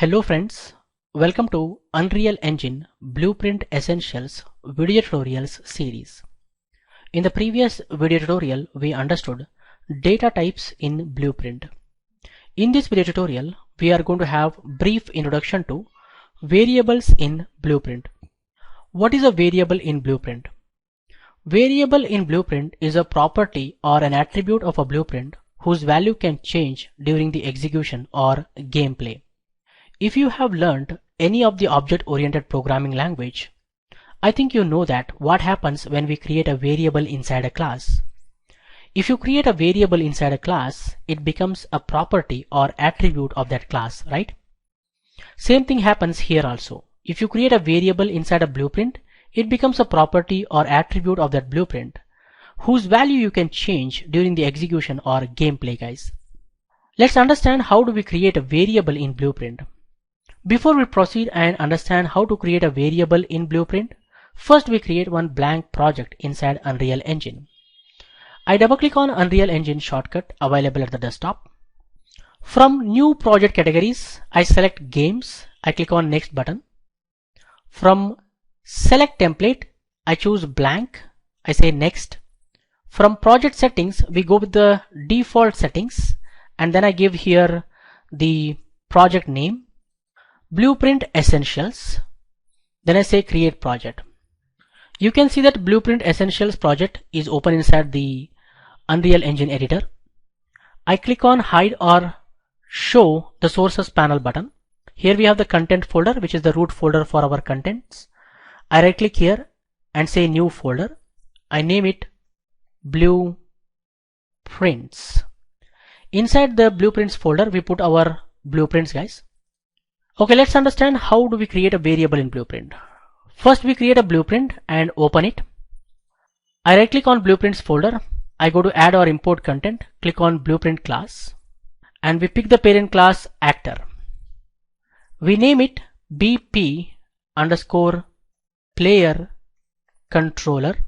Hello friends, welcome to Unreal Engine Blueprint Essentials video tutorials series. In the previous video tutorial, we understood data types in Blueprint. In this video tutorial, we are going to have brief introduction to variables in Blueprint. What is a variable in Blueprint? Variable in Blueprint is a property or an attribute of a blueprint whose value can change during the execution or gameplay. If you have learned any of the object-oriented programming language, I think you know that what happens when we create a variable inside a class. If you create a variable inside a class, it becomes a property or attribute of that class, right? Same thing happens here also. If you create a variable inside a blueprint, it becomes a property or attribute of that blueprint, whose value you can change during the execution or gameplay, guys. Let's understand how do we create a variable in Blueprint. Before we proceed and understand how to create a variable in Blueprint, first we create one blank project inside Unreal Engine. I double click on Unreal Engine shortcut available at the desktop. From new project categories, I select games. I click on next button. From select template, I choose blank. I say next. From project settings, we go with the default settings and then I give here the project name. Blueprint Essentials. Then I say create project. You can see that Blueprint Essentials project is open inside the Unreal Engine editor. I click on hide or show the sources panel button. Here we have the content folder, which is the root folder for our contents. I right click here and say new folder. I name it Blueprints. Inside the Blueprints folder, we put our blueprints, guys. Okay, let's understand how do we create a variable in Blueprint. First, we create a blueprint and open it. I right click on Blueprints folder. I go to add or import content, click on Blueprint class, and we pick the parent class actor. We name it BP underscore player controller.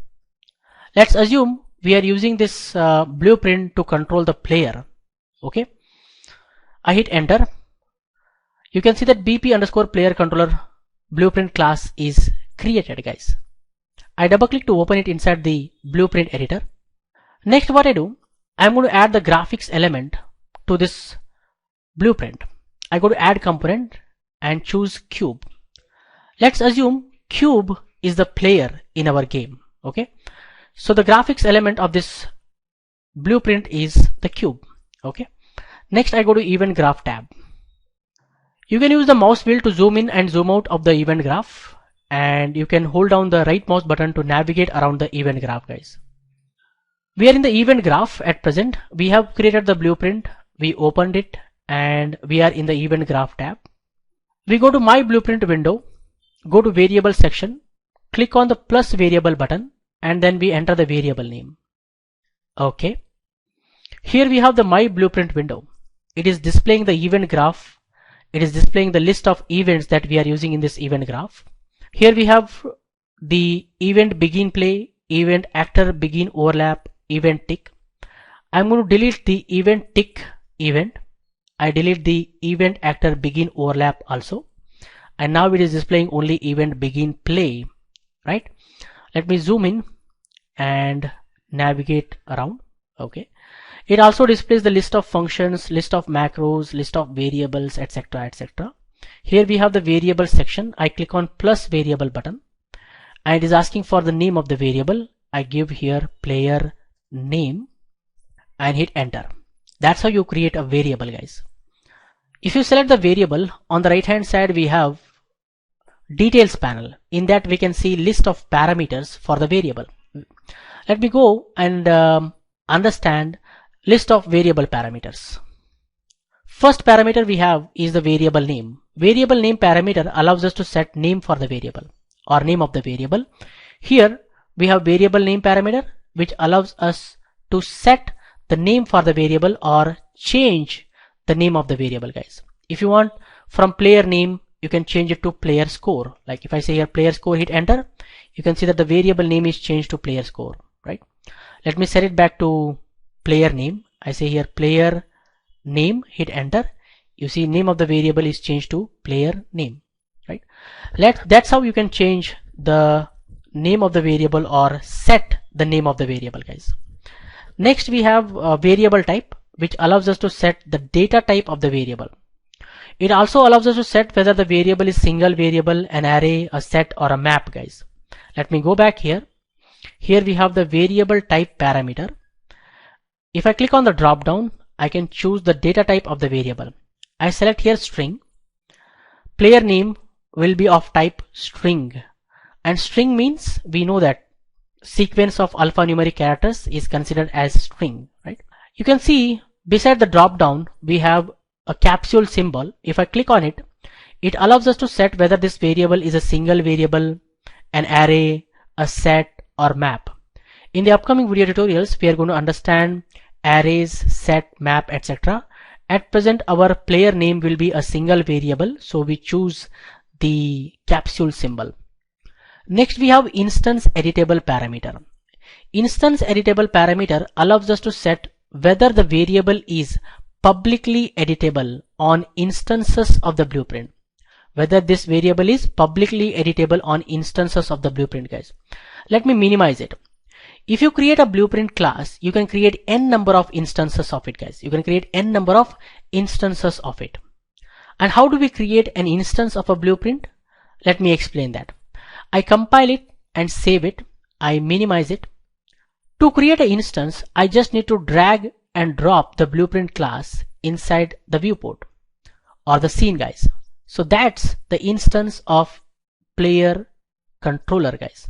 Let's assume we are using this blueprint to control the player. Okay. I hit enter. You can see that BP underscore player controller blueprint class is created, guys. I double click to open it inside the blueprint editor. Next, what I do, I'm going to add the graphics element to this blueprint. I go to add component and choose cube. Let's assume cube is the player in our game. Okay. So the graphics element of this blueprint is the cube. Okay. Next, I go to event graph tab. You can use the mouse wheel to zoom in and zoom out of the event graph, and you can hold down the right mouse button to navigate around the event graph, guys. We are in the event graph at present. We have created the blueprint, we opened it, and we are in the event graph tab. We go to my blueprint window, go to variable section, click on the plus variable button, and then we enter the variable name. Okay. Here we have the my blueprint window. It is displaying the event graph. It is displaying the list of events that we are using in this event graph. Here we have the event begin play, event actor begin overlap, event tick. I'm going to delete the event tick event. I delete the event actor begin overlap also. And now it is displaying only event begin play, right? Let me zoom in and navigate around. Okay. It also displays the list of functions, list of macros, list of variables, etc., etc. Here we have the variable section. I click on plus variable button and it is asking for the name of the variable. I give here player name and hit enter. That's how you create a variable, guys. If you select the variable, on the right hand side we have details panel. In that we can see list of parameters for the variable. Let me go and understand list of variable parameters. First parameter we have is the variable name. Variable name parameter allows us to set name for the variable or name of the variable. Here we have variable name parameter which allows us to set the name for the variable or change the name of the variable, guys. If you want from player name, you can change it to player score. Like if I say here player score, hit enter, you can see that the variable name is changed to player score, right? Let me set it back to player name. I say here player name, hit enter. You see name of the variable is changed to player name, right? That's how you can change the name of the variable or set the name of the variable, guys. Next we have a variable type, which allows us to set the data type of the variable. It also allows us to set whether the variable is single variable, an array, a set, or a map, guys. Let me go back here. Here we have the variable type parameter. If I click on the drop down, I can choose the data type of the variable. I select here string. Player name will be of type string, and string means we know that sequence of alphanumeric characters is considered as string, right? You can see beside the drop down we have a capsule symbol. If I click on it, it allows us to set whether this variable is a single variable, an array, a set, or map. In the upcoming video tutorials, we are going to understand arrays, set, map, etc. At present, our player name will be a single variable, so we choose the capsule symbol. Next, we have instance editable parameter. Instance editable parameter allows us to set whether the variable is publicly editable on instances of the blueprint. Whether this variable is publicly editable on instances of the blueprint, guys. Let me minimize it. If you create a blueprint class, you can create n number of instances of it, guys. You can create n number of instances of it. And how do we create an instance of a blueprint? Let me explain that. I compile it and save it. I minimize it. To create an instance, I just need to drag and drop the blueprint class inside the viewport or the scene, guys. So that's the instance of player controller, guys.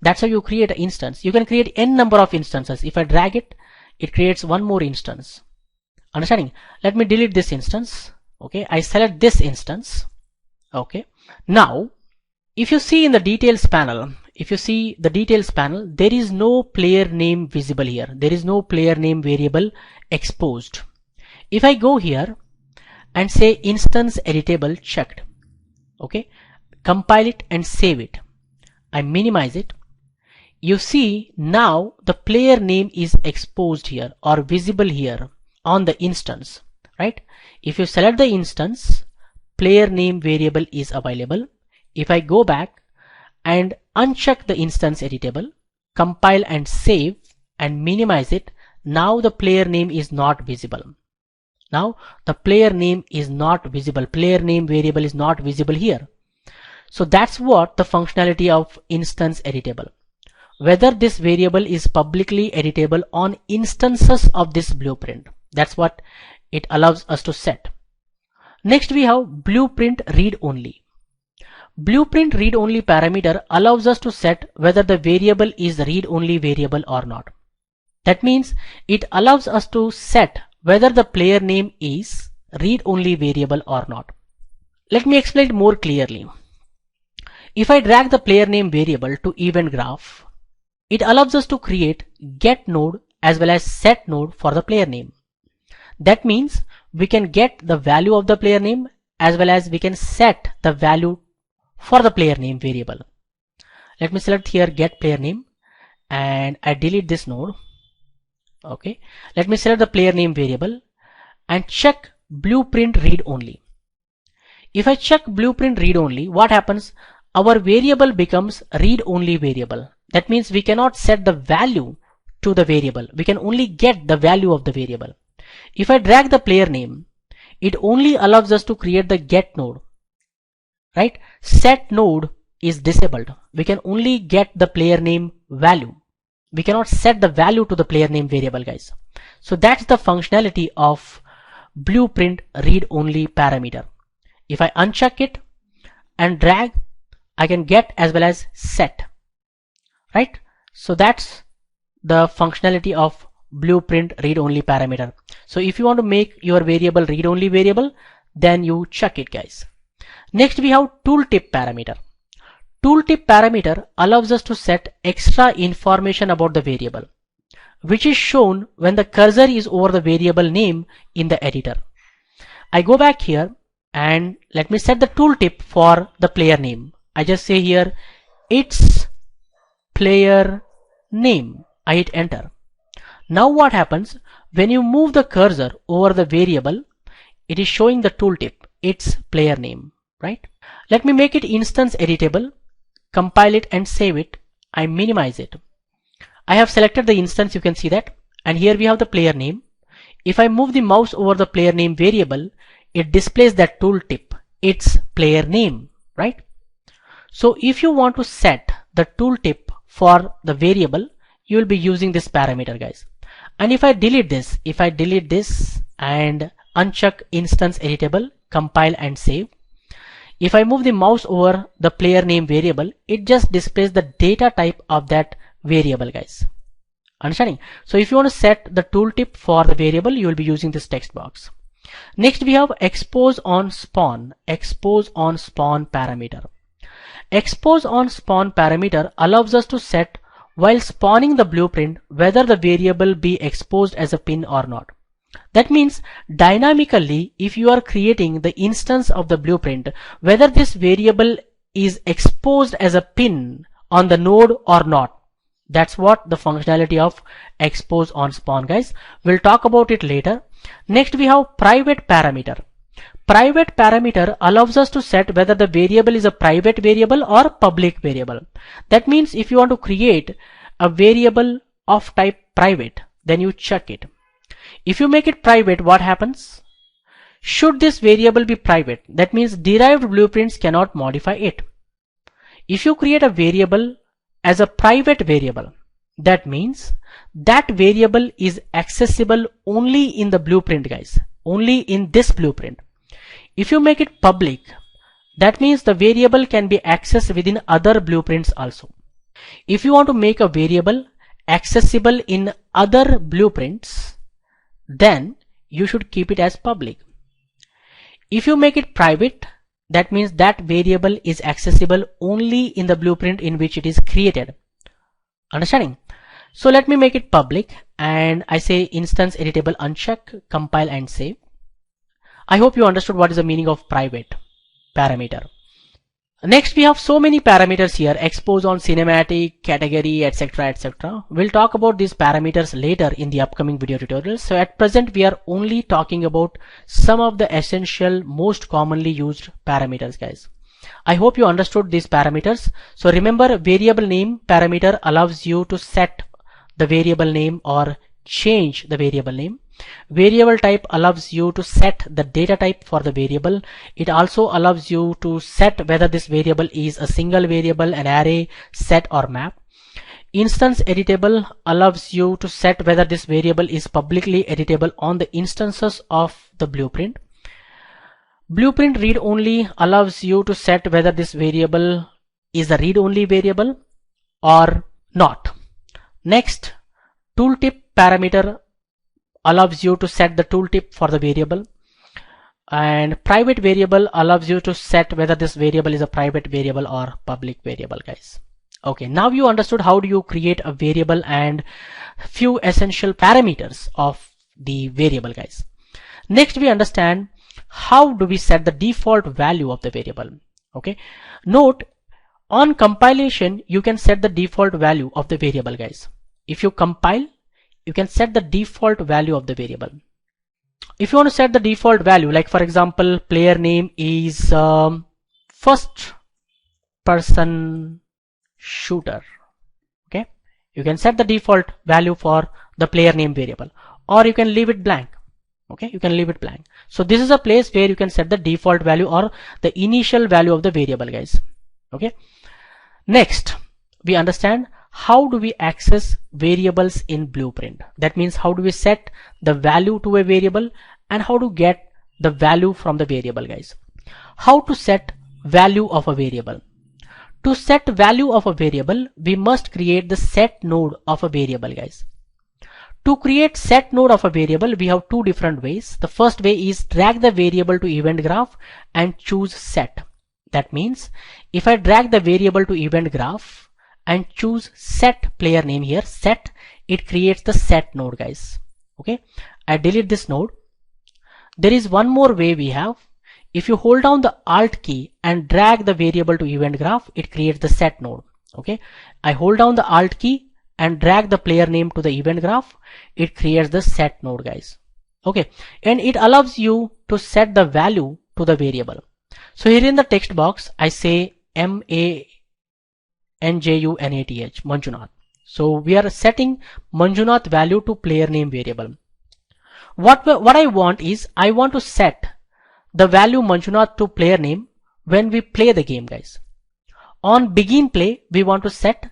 That's how you create an instance. You can create n number of instances. If I drag it, it creates one more instance. Understanding? Let me delete this instance. Okay, I select this instance. Okay. Now, if you see in the details panel, there is no player name visible here. There is no player name variable exposed. If I go here and say instance editable checked, okay, compile it and save it. I minimize it. You see now the player name is exposed here or visible here on the instance, right? If you select the instance, player name variable is available. If I go back and uncheck the instance editable, compile and save and minimize it, now the player name is not visible. Now the player name is not visible. Player name variable is not visible here. So that's what the functionality of instance editable. Whether this variable is publicly editable on instances of this blueprint. That's what it allows us to set. Next we have blueprint read only. Blueprint read only parameter allows us to set whether the variable is read only variable or not. That means it allows us to set whether the player name is read only variable or not. Let me explain it more clearly. If I drag the player name variable to event graph, it allows us to create get node as well as set node for the player name. That means we can get the value of the player name as well as we can set the value for the player name variable. Let me select here get player name and I delete this node. Okay. Let me select the player name variable and check blueprint read only. If I check blueprint read only, what happens? Our variable becomes read only variable. That means we cannot set the value to the variable. We can only get the value of the variable. If I drag the player name, it only allows us to create the get node, right? Set node is disabled. We can only get the player name value. We cannot set the value to the player name variable, guys. So that's the functionality of blueprint read only parameter. If I uncheck it and drag, I can get as well as set, right? So that's the functionality of blueprint read only parameter. So if you want to make your variable read only variable, then you check it, guys. Next we have tooltip parameter. Tooltip parameter allows us to set extra information about the variable, which is shown when the cursor is over the variable name in the editor. I go back here and let me set the tooltip for the player name. I just say here it's player name. I hit enter. Now what happens when you move the cursor over the variable, it is showing the tooltip, its player name, right? Let me make it instance editable, compile it and save it. I minimize it. I have selected the instance, you can see that, and here we have the player name. If I move the mouse over the player name variable, it displays that tooltip, its player name, right? So if you want to set the tooltip for the variable, you will be using this parameter, guys. And if I delete this and uncheck instance editable, compile and save, if I move the mouse over the player name variable, it just displays the data type of that variable, guys. Understanding? So if you want to set the tooltip for the variable, you will be using this text box. Next we have expose on spawn parameter. Expose on spawn parameter allows us to set while spawning the blueprint whether the variable be exposed as a pin or not. That means dynamically, if you are creating the instance of the blueprint, whether this variable is exposed as a pin on the node or not. That's what the functionality of expose on spawn, guys. We'll talk about it later. Next we have private parameter. Private parameter allows us to set whether the variable is a private variable or public variable. That means if you want to create a variable of type private, then you check it. If you make it private, what happens? Should this variable be private, that means derived blueprints cannot modify it. If you create a variable as a private variable, that means that variable is accessible only in the blueprint, guys, only in this blueprint. If you make it public, that means the variable can be accessed within other blueprints also. If you want to make a variable accessible in other blueprints, then you should keep it as public. If you make it private, that means that variable is accessible only in the blueprint in which it is created. Understanding? So let me make it public and I say instance editable, uncheck, compile and save. I hope you understood what is the meaning of private parameter. Next we have so many parameters here, expose on cinematic, category, etc, etc. We'll talk about these parameters later in the upcoming video tutorials. So at present we are only talking about some of the essential, most commonly used parameters, guys. I hope you understood these parameters. So remember, variable name parameter allows you to set the variable name or change the variable name. Variable type allows you to set the data type for the variable. It also allows you to set whether this variable is a single variable, an array, set or map. Instance editable allows you to set whether this variable is publicly editable on the instances of the blueprint. Blueprint read only allows you to set whether this variable is a read only variable or not. Next, tooltip parameter allows you to set the tooltip for the variable, and private variable allows you to set whether this variable is a private variable or public variable, guys. Okay, now you understood how do you create a variable and few essential parameters of the variable, guys. Next we understand how do we set the default value of the variable. Okay, note, on compilation you can set the default value of the variable, guys. If you compile, you can set the default value of the variable. If you want to set the default value, like for example, player name is first person shooter. Okay, you can set the default value for the player name variable, or you can leave it blank. Okay, you can leave it blank. So this is a place where you can set the default value or the initial value of the variable, guys. Okay, next we understand how do we access variables in blueprint. That means how do we set the value to a variable and how to get the value from the variable, guys. How to set value of a variable. To set value of a variable, we must create the set node of a variable, guys. To create set node of a variable, we have two different ways. The first way is drag the variable to event graph and choose set. That means if I drag the variable to event graph and choose set player name here, set, it creates the set node, guys. Okay, I delete this node. There is one more way we have. If you hold down the Alt key and drag the variable to event graph, it creates the set node. Okay, I hold down the Alt key and drag the player name to the event graph, it creates the set node, guys. Okay, and it allows you to set the value to the variable. So here in the text box I say Manjunath, Manjunath. So we are setting Manjunath value to player name variable. What I want is, I want to set the value Manjunath to player name when we play the game, guys. On begin play, we want to set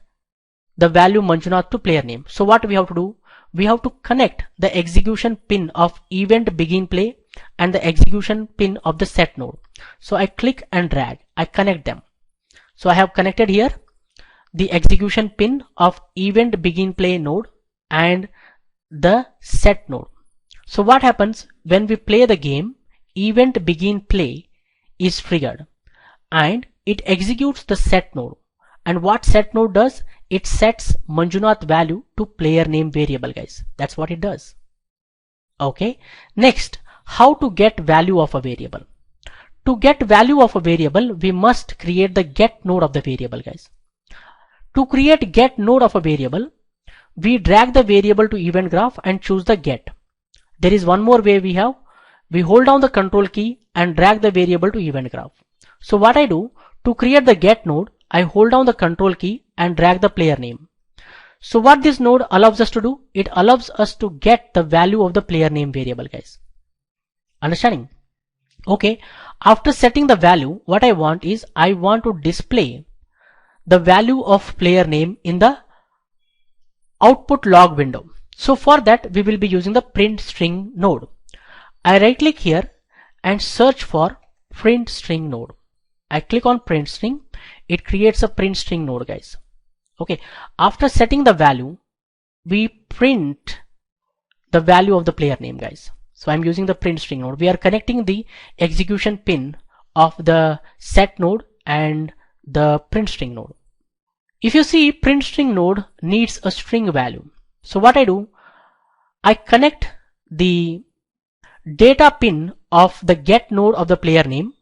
the value Manjunath to player name. So what we have to do? We have to connect the execution pin of event begin play and the execution pin of the set node. So I click and drag, I connect them. So I have connected here the execution pin of event begin play node and the set node. So what happens when we play the game? Event begin play is triggered and it executes the set node. And what set node does? It sets Manjunath value to player name variable, guys. That's what it does. Okay. Next, how to get value of a variable? To get value of a variable, we must create the get node of the variable, guys. To create get node of a variable, we drag the variable to event graph and choose the get. There is one more way we have. We hold down the control key and drag the variable to event graph. So what I do, to create the get node, I hold down the control key and drag the player name. So what this node allows us to do, it allows us to get the value of the player name variable, guys. Understanding? Okay. After setting the value, what I want is, I want to display the value of player name in the output log window. So for that, we will be using the print string node. I right click here and search for print string node. I click on print string. It creates a print string node, guys. Okay. After setting the value, we print the value of the player name, guys. So I'm using the print string node. We are connecting the execution pin of the set node and the print string node. If you see, print string node needs a string value. So what I do, I connect the data pin of the get node of the player name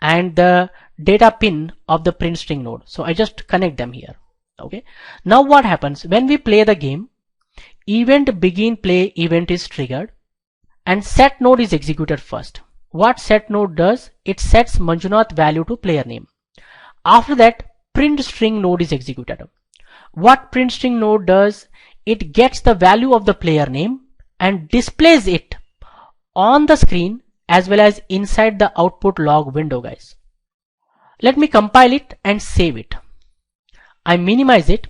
and the data pin of the print string node. So I just connect them here. Okay. Now what happens when we play the game? Event begin play event is triggered and set node is executed first. What set node does? It sets Manjunath value to player name. After that, print string node is executed. What print string node does? It gets the value of the player name and displays it on the screen as well as inside the output log window, guys. Let me compile it and save it. I minimize it.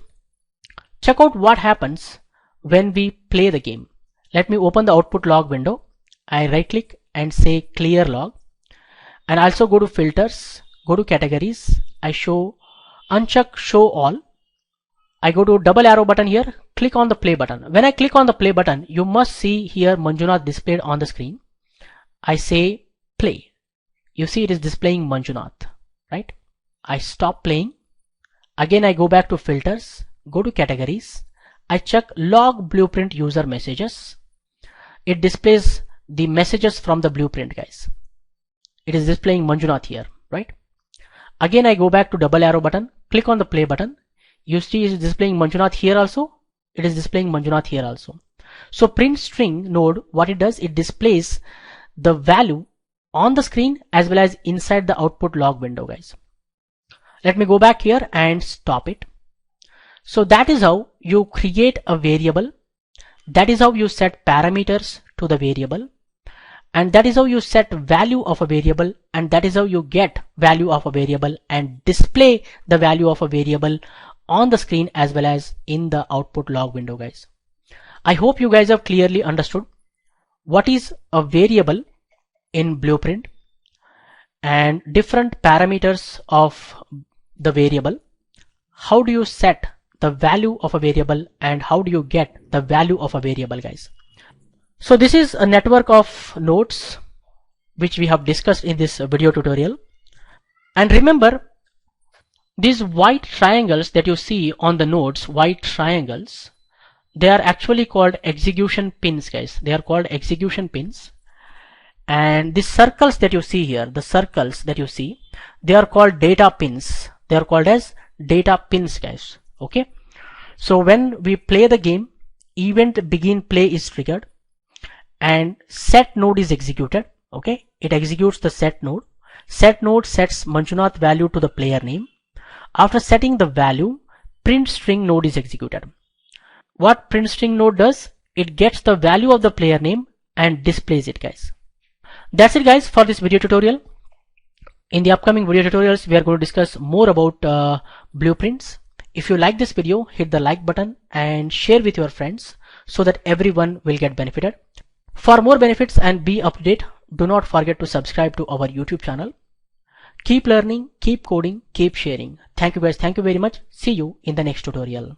Check out what happens when we play the game. Let me open the output log window. I right click and say clear log, and also go to filters, go to categories. I uncheck show all. I go to double arrow button here, click on the play button. When I click on the play button, you must see here Manjunath displayed on the screen. I say play. You see it is displaying Manjunath, right? I stop playing. Again I go back to filters, go to categories. I check log blueprint user messages. It displays the messages from the blueprint, guys. It is displaying Manjunath here, right? Again I go back to double arrow button, click on the play button. You see it is displaying Manjunath here also. It is displaying Manjunath here also. So print string node, what it does, it displays the value on the screen as well as inside the output log window, guys. Let me go back here and stop it. So that is how you create a variable. That is how you set parameters to the variable. And that is how you set value of a variable. And that is how you get value of a variable and display the value of a variable on the screen as well as in the output log window, guys. I hope you guys have clearly understood what is a variable in Blueprint and different parameters of the variable. How do you set the value of a variable and how do you get the value of a variable, guys? So this is a network of nodes which we have discussed in this video tutorial. And remember, these white triangles that you see on the nodes, white triangles, they are actually called execution pins, guys. They are called execution pins. And these circles that you see here, the circles that you see, they are called data pins. They are called as data pins, guys. Okay. So when we play the game, event begin play is triggered and set node is executed. Okay, it executes the set node. Set node sets Manjunath value to the player name. After setting the value, print string node is executed. What print string node does? It gets the value of the player name and displays it, guys. That's it, guys, for this video tutorial. In the upcoming video tutorials, we are going to discuss more about blueprints. If you like this video, hit the like button and share with your friends so that everyone will get benefited. For more benefits and be up to date, do not forget to subscribe to our YouTube channel. Keep learning, keep coding, keep sharing. Thank you, guys. Thank you very much. See you in the next tutorial.